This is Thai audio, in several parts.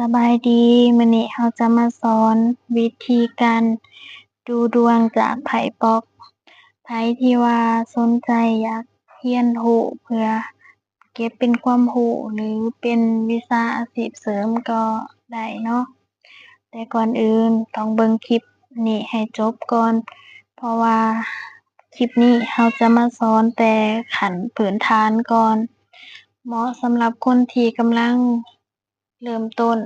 สบายดีมื้อนี้เราจะมาสอนวิธีการดูดวงจากไพ่ป๊อกไผที่ว่าสนใจอยากเรียนรู้เพื่อเก็บเป็นความรู้หรือเป็นวิชาอาชีพเสริมก็ได้เนาะแต่ก่อนอื่นต้องเบิ่งคลิปนี้ให้จบก่อนเพราะว่าคลิปนี้เราจะมาสอนแต่ขั้นพื้นฐานก่อนเหมาะสำหรับคนที่กำลังเริ่มต้น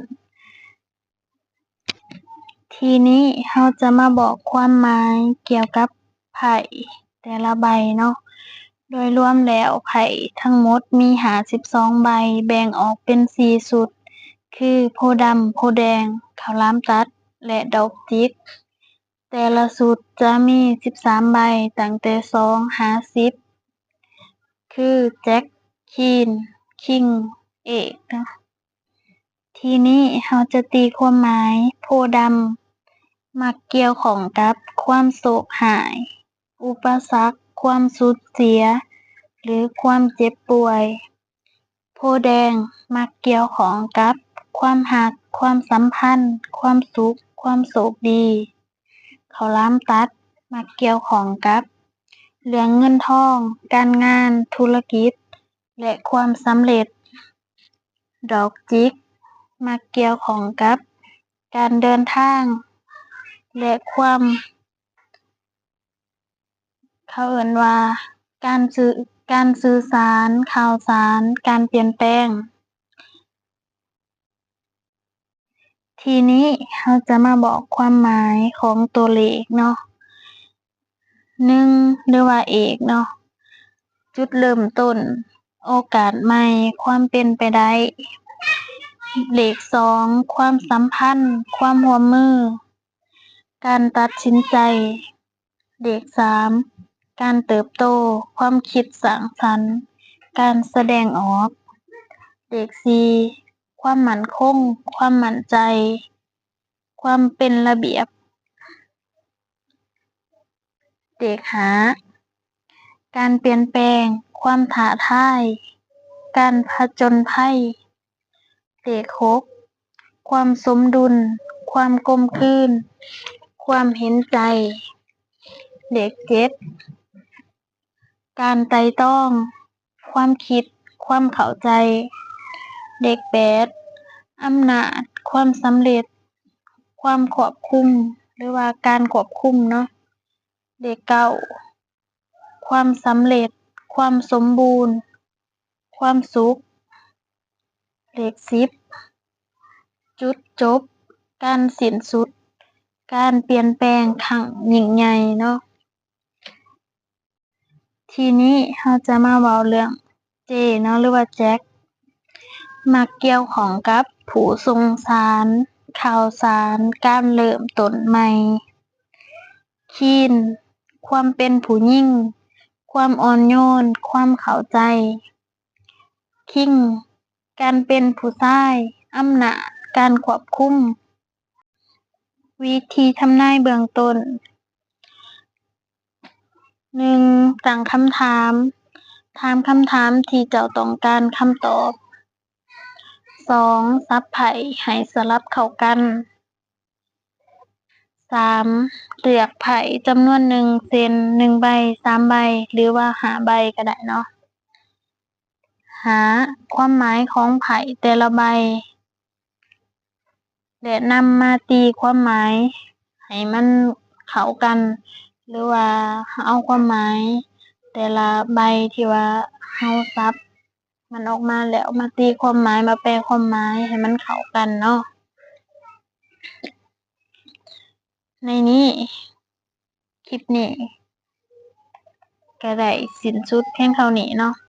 ทีนี้เราจะมาบอกความหมายเกี่ยวกับไพ่แต่ละใบเนาะโดยรวมแล้วไพ่ทั้งหมดมี52ใบแบ่งออกเป็น4ชุดคือโพธิ์ดำโพธิ์แดงข้าวหลามตัดและดอกจิกแต่ละชุดจะมี13ใบตั้งแต่2หา10คือแจ็คคีนคิงเอกเนาะทีนี้เราจะตีความหมายโพธิ์ดำ มักเกี่ยวข้องกับความโศกหาย อุปสรรค ความสูญเสีย หรือความเจ็บป่วย โพธิ์แดงมักเกี่ยวข้องกับความรัก ความสัมพันธ์ ความสุข ความโชคดีข้าวหลามตัดมักเกี่ยวข้องกับเรื่องเงินทอง การงาน ธุรกิจ และความสำเร็จ ดอกจิกมักเกี่ยวข้องกับการเดินทางและความเขาเอิ้นว่าการสื่อสารข่าวสารการเปลี่ยนแปลงทีนี้เราจะมาบอกความหมายของตัวเลขเนาะ1หรือว่าเอกเนาะจุดเริ่มต้นโอกาสใหม่ความเป็นไปได้เลข2ความสัมพันธ์ความร่วมมือการตัดสินใจเลข3การเติบโตความคิดสร้างสรรค์การแสดงออกเลข4ความมั่นคงความมั่นใจความเป็นระเบียบเลข5การเปลี่ยนแปลงความท้าทายการผจญภัยเลข6ความสมดุลความกลมกลืนความเห็นใจเลข7การไตร่ตรองความคิดความเข้าใจเลข8อำนาจความสำเร็จความควบคุมหรือว่าการควบคุมเนาะเลข9ความสำเร็จความสมบูรณ์ความสุขเลข10จุดจบการสิ้นสุดการเปลี่ยนแปลงครั้งยิ่งใหญ่เนาะทีนี้เราจะมาเว้าเรื่องเจเนาะหรือว่าแจ็คมักเกี่ยวข้องกับผู้ส่งสารข่าวสารการเริ่มต้นใหม่คีนความเป็นผู้หญิงความอ่อนโยนความเข้าใจคิงการเป็นผู้ชายอำนาจการควบคุมวิธีทำนายเบื้องต้น1ตั้งคำถามถามคำถามที่เจ้าต้องการคำตอบ2สับไพ่ให้สลับเข้ากัน3เลือกไพ่จำนวนหนึ่งเช่น1ใบ3ใบหรือว่า5ใบก็ได้เนาะหาความหมายของไพ่แต่ละใบและนำมาตีความหมายให้มันเข้ากันหรือว่าเอาความหมายแต่ละใบที่ว่าเราจับมันออกมาแล้วมาตีความหมายมาแปลความหมายให้มันเข้ากันเนาะในนี้คลิปนี้ก็ได้สิ้นสุดเพียงเท่านี้เนาะ